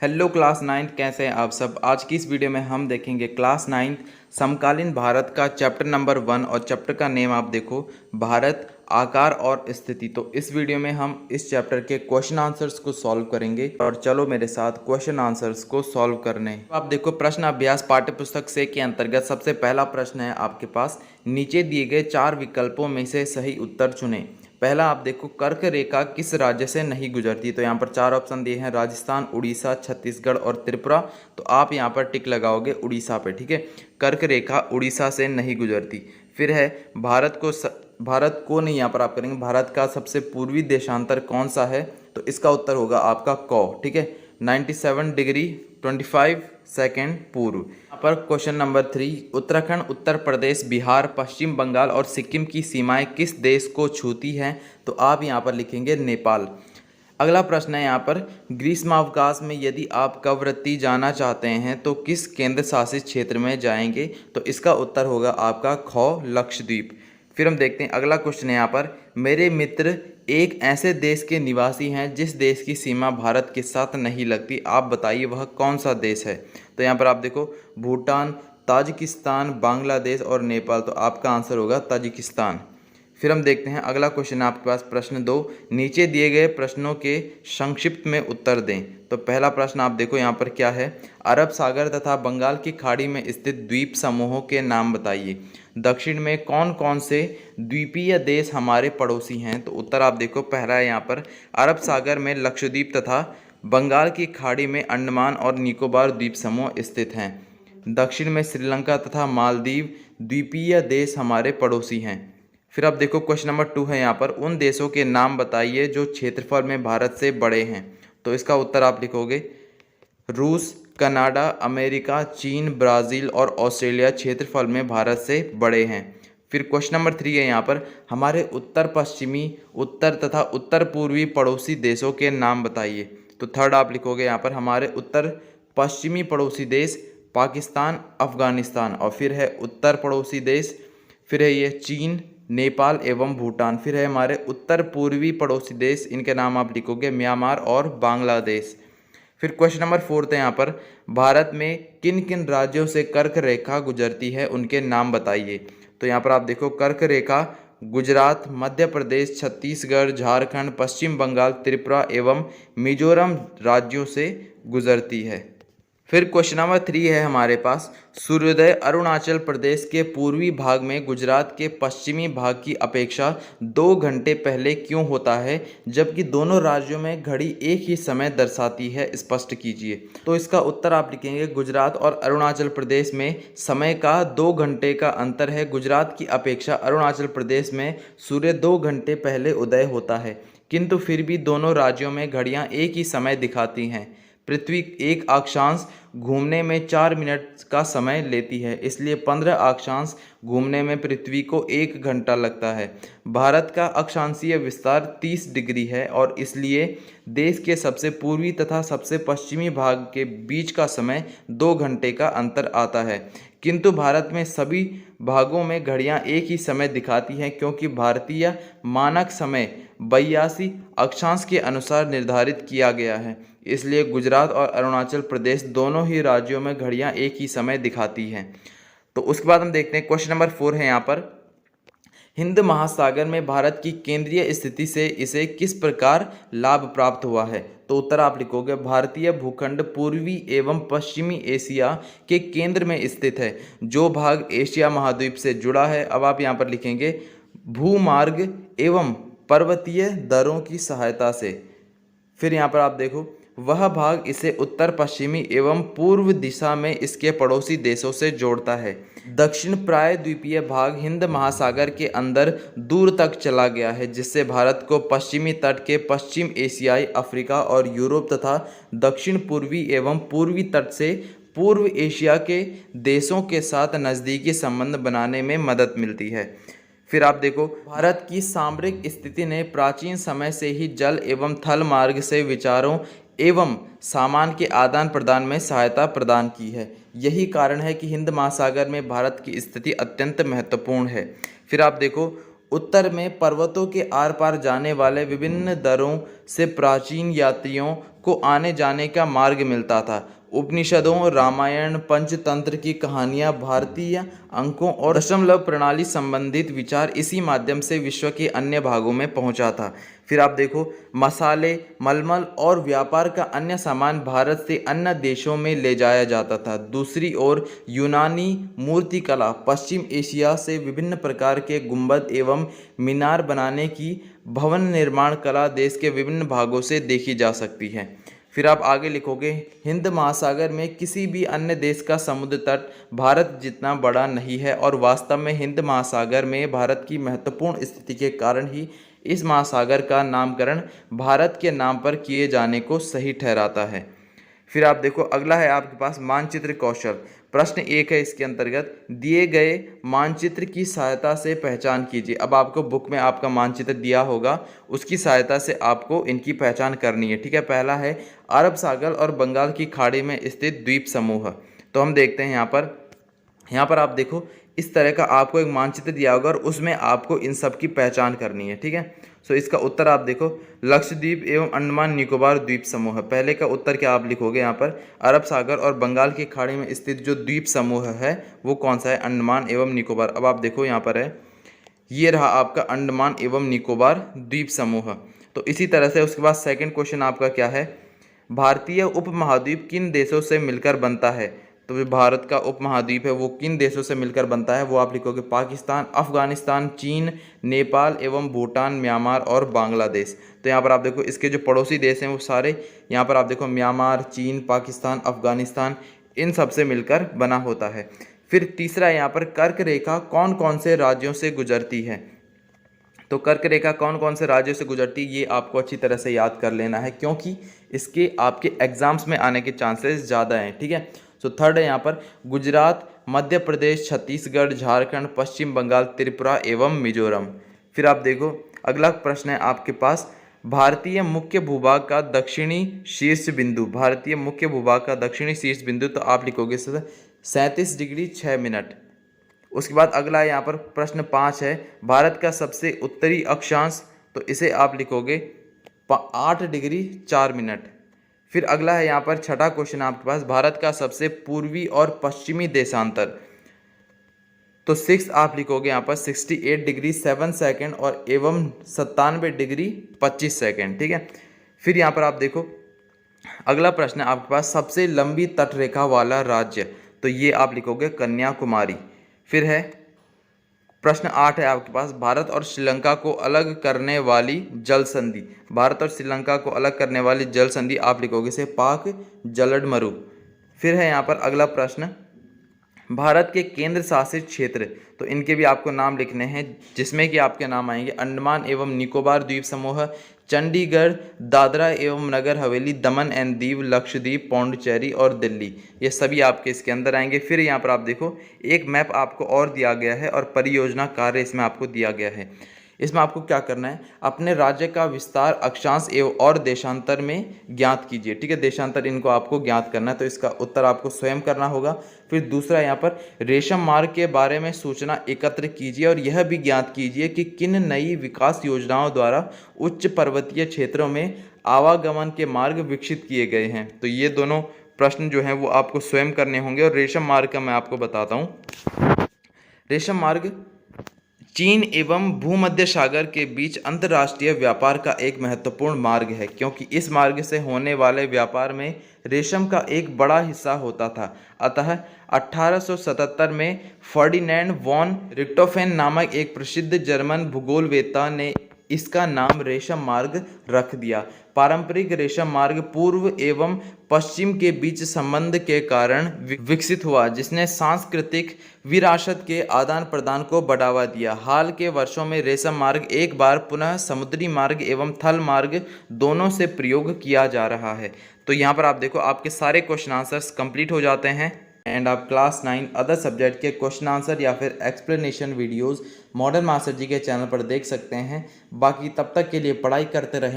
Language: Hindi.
हेलो क्लास नाइन्थ, कैसे हैं आप सब। आज की इस वीडियो में हम देखेंगे क्लास नाइन्थ समकालीन भारत का चैप्टर नंबर 1 और चैप्टर का नेम आप देखो, भारत आकार और स्थिति। तो इस वीडियो में हम इस चैप्टर के क्वेश्चन आंसर्स को सॉल्व करेंगे और चलो मेरे साथ क्वेश्चन आंसर्स को सॉल्व करने। तो आप देखो प्रश्न अभ्यास पाठ्य पुस्तक से के अंतर्गत सबसे पहला प्रश्न है आपके पास, नीचे दिए गए 4 विकल्पों में से सही उत्तर चुनें। पहला आप देखो, कर्क रेखा किस राज्य से नहीं गुजरती। तो यहाँ पर 4 ऑप्शन दिए हैं, राजस्थान, उड़ीसा, छत्तीसगढ़ और त्रिपुरा। तो आप यहाँ पर टिक लगाओगे उड़ीसा पे, ठीक है। कर्क रेखा उड़ीसा से नहीं गुजरती। फिर है भारत को नहीं, यहाँ पर आप करेंगे भारत का सबसे पूर्वी देशांतर कौन सा है। तो इसका उत्तर होगा आपका क, ठीक है। 97 डिग्री 25 सेकेंड पूर्व। यहाँ पर क्वेश्चन नंबर 3, उत्तराखंड, उत्तर प्रदेश, बिहार, पश्चिम बंगाल और सिक्किम की सीमाएं किस देश को छूती हैं। तो आप यहाँ पर लिखेंगे नेपाल। अगला प्रश्न है यहाँ पर, ग्रीष्मावकाश में यदि आप कवरत्ती जाना चाहते हैं तो किस केंद्र शासित क्षेत्र में जाएंगे। तो इसका उत्तर होगा आपका ख, लक्षद्वीप। फिर हम देखते हैं अगला क्वेश्चन है यहाँ पर, मेरे मित्र एक ऐसे देश के निवासी हैं जिस देश की सीमा भारत के साथ नहीं लगती, आप बताइए वह कौन सा देश है। तो यहाँ पर आप देखो भूटान, ताजिकिस्तान, बांग्लादेश और नेपाल। तो आपका आंसर होगा ताजिकिस्तान। फिर हम देखते हैं अगला क्वेश्चन है आपके पास, प्रश्न 2, नीचे दिए गए प्रश्नों के संक्षिप्त में उत्तर दें। तो पहला प्रश्न आप देखो यहाँ पर क्या है, अरब सागर तथा बंगाल की खाड़ी में स्थित द्वीप समूहों के नाम बताइए। दक्षिण में कौन कौन से द्वीपीय देश हमारे पड़ोसी हैं। तो उत्तर आप देखो पहला है यहाँ पर, अरब सागर में लक्षद्वीप तथा बंगाल की खाड़ी में अंडमान और निकोबार द्वीप समूह स्थित हैं। दक्षिण में श्रीलंका तथा मालदीव द्वीपीय देश हमारे पड़ोसी हैं। फिर आप देखो क्वेश्चन नंबर 2 है यहाँ पर, उन देशों के नाम बताइए जो क्षेत्रफल में भारत से बड़े हैं। तो इसका उत्तर आप लिखोगे रूस, कनाडा, अमेरिका, चीन, ब्राज़ील और ऑस्ट्रेलिया क्षेत्रफल में भारत से बड़े हैं। फिर क्वेश्चन नंबर 3 है यहाँ पर, हमारे उत्तर पश्चिमी, उत्तर तथा उत्तर पूर्वी पड़ोसी देशों के नाम बताइए। तो थर्ड आप लिखोगे यहाँ पर, हमारे उत्तर पश्चिमी पड़ोसी देश पाकिस्तान, अफगानिस्तान। और फिर है उत्तर पड़ोसी देश, फिर है ये चीन, नेपाल एवं भूटान। फिर है हमारे उत्तर पूर्वी पड़ोसी देश, इनके नाम आप लिखोगे म्यांमार और बांग्लादेश। फिर क्वेश्चन नंबर 4 है यहाँ पर, भारत में किन किन राज्यों से कर्क रेखा गुजरती है, उनके नाम बताइए। तो यहाँ पर आप देखो कर्क रेखा गुजरात, मध्य प्रदेश, छत्तीसगढ़, झारखंड, पश्चिम बंगाल, त्रिपुरा एवं मिजोरम राज्यों से गुजरती है। फिर क्वेश्चन नंबर 3 है हमारे पास, सूर्योदय अरुणाचल प्रदेश के पूर्वी भाग में गुजरात के पश्चिमी भाग की अपेक्षा 2 घंटे पहले क्यों होता है, जबकि दोनों राज्यों में घड़ी एक ही समय दर्शाती है, स्पष्ट कीजिए। तो इसका उत्तर आप लिखेंगे, गुजरात और अरुणाचल प्रदेश में समय का 2 घंटे का अंतर है। गुजरात की अपेक्षा अरुणाचल प्रदेश में सूर्य 2 घंटे पहले उदय होता है, किंतु फिर भी दोनों राज्यों में घड़ियाँ एक ही समय दिखाती हैं। पृथ्वी एक अक्षांश घूमने में 4 मिनट का समय लेती है, इसलिए 15 अक्षांश घूमने में पृथ्वी को 1 घंटा लगता है। भारत का अक्षांशीय विस्तार 30 डिग्री है और इसलिए देश के सबसे पूर्वी तथा सबसे पश्चिमी भाग के बीच का समय 2 घंटे का अंतर आता है, किंतु भारत में सभी भागों में घड़ियां एक ही समय दिखाती हैं, क्योंकि भारतीय मानक समय 82 अक्षांश के अनुसार निर्धारित किया गया है। इसलिए गुजरात और अरुणाचल प्रदेश दोनों ही राज्यों में घड़ियां एक ही समय दिखाती हैं। तो उसके बाद हम देखते हैं क्वेश्चन नंबर 4 है यहाँ पर, हिंद महासागर में भारत की केंद्रीय स्थिति से इसे किस प्रकार लाभ प्राप्त हुआ है। तो उत्तर आप लिखोगे, भारतीय भूखंड पूर्वी एवं पश्चिमी एशिया के केंद्र में स्थित है, जो भाग एशिया महाद्वीप से जुड़ा है। अब आप यहाँ पर लिखेंगे भूमार्ग एवं पर्वतीय दरों की सहायता से। फिर यहाँ पर आप देखो, वह भाग इसे उत्तर पश्चिमी एवं पूर्व दिशा में इसके पड़ोसी देशों से जोड़ता है। दक्षिण प्रायद्वीपीय भाग हिंद महासागर के अंदर दूर तक चला गया है, जिससे भारत को पश्चिमी तट के पश्चिम एशियाई, अफ्रीका और यूरोप तथा दक्षिण पूर्वी एवं पूर्वी तट से पूर्व एशिया के देशों के साथ नज़दीकी संबंध बनाने में मदद मिलती है। फिर आप देखो, भारत की सामरिक स्थिति ने प्राचीन समय से ही जल एवं थल मार्ग से विचारों एवं सामान के आदान प्रदान में सहायता प्रदान की है। यही कारण है कि हिंद महासागर में भारत की स्थिति अत्यंत महत्वपूर्ण है। फिर आप देखो, उत्तर में पर्वतों के आर पार जाने वाले विभिन्न दरों से प्राचीन यात्रियों को आने जाने का मार्ग मिलता था। उपनिषदों, रामायण, पंचतंत्र की कहानियाँ, भारतीय अंकों और दशमलव प्रणाली संबंधित विचार इसी माध्यम से विश्व के अन्य भागों में पहुंचा था। फिर आप देखो, मसाले, मलमल और व्यापार का अन्य सामान भारत से अन्य देशों में ले जाया जाता था। दूसरी ओर यूनानी मूर्तिकला, पश्चिम एशिया से विभिन्न प्रकार के गुंबद एवं मीनार बनाने की भवन निर्माण कला देश के विभिन्न भागों से देखी जा सकती है। फिर आप आगे लिखोगे, हिंद महासागर में किसी भी अन्य देश का समुद्र तट भारत जितना बड़ा नहीं है और वास्तव में हिंद महासागर में भारत की महत्वपूर्ण स्थिति के कारण ही इस महासागर का नामकरण भारत के नाम पर किए जाने को सही ठहराता है। फिर आप देखो, अगला है आपके पास मानचित्र कौशल। प्रश्न 1 है इसके अंतर्गत, दिए गए मानचित्र की सहायता से पहचान कीजिए। अब आपको बुक में आपका मानचित्र दिया होगा, उसकी सहायता से आपको इनकी पहचान करनी है। ठीक है, पहला है अरब सागर और बंगाल की खाड़ी में स्थित द्वीप समूह। तो हम देखते हैं यहाँ पर आप देखो, इस तरह का आपको एक मानचित्र दिया होगा और उसमें आपको इन सब की पहचान करनी है। ठीक है, सो इसका उत्तर आप देखो, लक्षद्वीप एवं अंडमान निकोबार द्वीप समूह। पहले का उत्तर क्या आप लिखोगे यहाँ पर, अरब सागर और बंगाल की खाड़ी में स्थित जो द्वीप समूह है वो कौन सा है, अंडमान एवं निकोबार। अब आप देखो यहाँ पर है, ये रहा आपका अंडमान एवं निकोबार द्वीप समूह। तो इसी तरह से उसके बाद सेकंड क्वेश्चन आपका क्या है, भारतीय उपमहाद्वीप किन देशों से मिलकर बनता है। तो जो भारत का उपमहाद्वीप है वो किन देशों से मिलकर बनता है, वो आप लिखोगे पाकिस्तान, अफगानिस्तान, चीन, नेपाल एवं भूटान, म्यांमार और बांग्लादेश। तो यहाँ पर आप देखो, इसके जो पड़ोसी देश हैं वो सारे यहाँ पर आप देखो, म्यांमार, चीन, पाकिस्तान, अफगानिस्तान, इन सब से मिलकर बना होता है। फिर तीसरा यहाँ पर, कर्क रेखा कौन कौन से राज्यों से गुजरती है। तो कर्क रेखा कौन कौन से राज्यों से गुजरती है, ये आपको अच्छी तरह से याद कर लेना है, क्योंकि इसके आपके एग्जाम्स में आने के चांसेस ज़्यादा हैं। ठीक है, सो थर्ड है यहाँ पर, गुजरात, मध्य प्रदेश, छत्तीसगढ़, झारखंड, पश्चिम बंगाल, त्रिपुरा एवं मिजोरम। फिर आप देखो, अगला प्रश्न है आपके पास, भारतीय मुख्य भूभाग का दक्षिणी शीर्ष बिंदु। भारतीय मुख्य भूभाग का दक्षिणी शीर्ष बिंदु, तो आप लिखोगे 37 डिग्री 6 मिनट। उसके बाद अगला यहाँ पर प्रश्न 5 है, भारत का सबसे उत्तरी अक्षांश। तो इसे आप लिखोगे 8 डिग्री 4 मिनट। फिर अगला है यहाँ पर छठा क्वेश्चन आपके पास, भारत का सबसे पूर्वी और पश्चिमी देशांतर। तो 6 आप लिखोगे यहाँ पर 68 डिग्री 7 सेकेंड और एवं 97 डिग्री 25 सेकेंड। ठीक है, फिर यहाँ पर आप देखो, अगला प्रश्न है आपके पास, सबसे लंबी तटरेखा वाला राज्य। तो ये आप लिखोगे कन्याकुमारी। फिर है प्रश्न 8 है आपके पास, भारत और श्रीलंका को अलग करने वाली जल संधि। भारत और श्रीलंका को अलग करने वाली जल संधि आप लिखोगे से पाक जलडमरू। फिर है यहाँ पर अगला प्रश्न, भारत के केंद्र शासित क्षेत्र। तो इनके भी आपको नाम लिखने हैं, जिसमें कि आपके नाम आएंगे अंडमान एवं निकोबार द्वीप समूह, चंडीगढ़, दादरा एवं नगर हवेली, दमन एंड दीव, लक्षद्वीप, पौंडीचेरी और दिल्ली। ये सभी आपके इसके अंदर आएंगे। फिर यहाँ पर आप देखो, एक मैप आपको और दिया गया है और परियोजना कार्य इसमें आपको दिया गया है। इसमें आपको क्या करना है, अपने राज्य का विस्तार, अक्षांश एवं और देशांतर में ज्ञात कीजिए। ठीक है, देशांतर इनको आपको ज्ञात करना है, तो इसका उत्तर आपको स्वयं करना होगा। फिर दूसरा यहाँ पर, रेशम मार्ग के बारे में सूचना एकत्र कीजिए और यह भी ज्ञात कीजिए कि किन नई विकास योजनाओं द्वारा उच्च पर्वतीय क्षेत्रों में आवागमन के मार्ग विकसित किए गए हैं। तो ये दोनों प्रश्न जो हैं वो आपको स्वयं करने होंगे। और रेशम मार्ग का मैं आपको बताता हूँ। रेशम मार्ग चीन एवं भूमध्य सागर के बीच अंतर्राष्ट्रीय व्यापार का एक महत्वपूर्ण मार्ग है, क्योंकि इस मार्ग से होने वाले व्यापार में रेशम का एक बड़ा हिस्सा होता था। अतः 1877 में फर्डिनेंड वॉन रिक्टोफेन नामक एक प्रसिद्ध जर्मन भूगोलवेत्ता ने इसका नाम रेशम मार्ग रख दिया। पारंपरिक रेशम मार्ग पूर्व एवं पश्चिम के बीच संबंध के कारण विकसित हुआ, जिसने सांस्कृतिक विरासत के आदान प्रदान को बढ़ावा दिया। हाल के वर्षों में रेशम मार्ग एक बार पुनः समुद्री मार्ग एवं थल मार्ग दोनों से प्रयोग किया जा रहा है। तो यहाँ पर आप देखो, आपके सारे क्वेश्चन आंसर्स कंप्लीट हो जाते हैं एंड आप क्लास 9 अदर सब्जेक्ट के क्वेश्चन आंसर या फिर एक्सप्लेनेशन वीडियोस मॉडर्न मास्टर जी के चैनल पर देख सकते हैं। बाकी तब तक के लिए पढ़ाई करते रहें।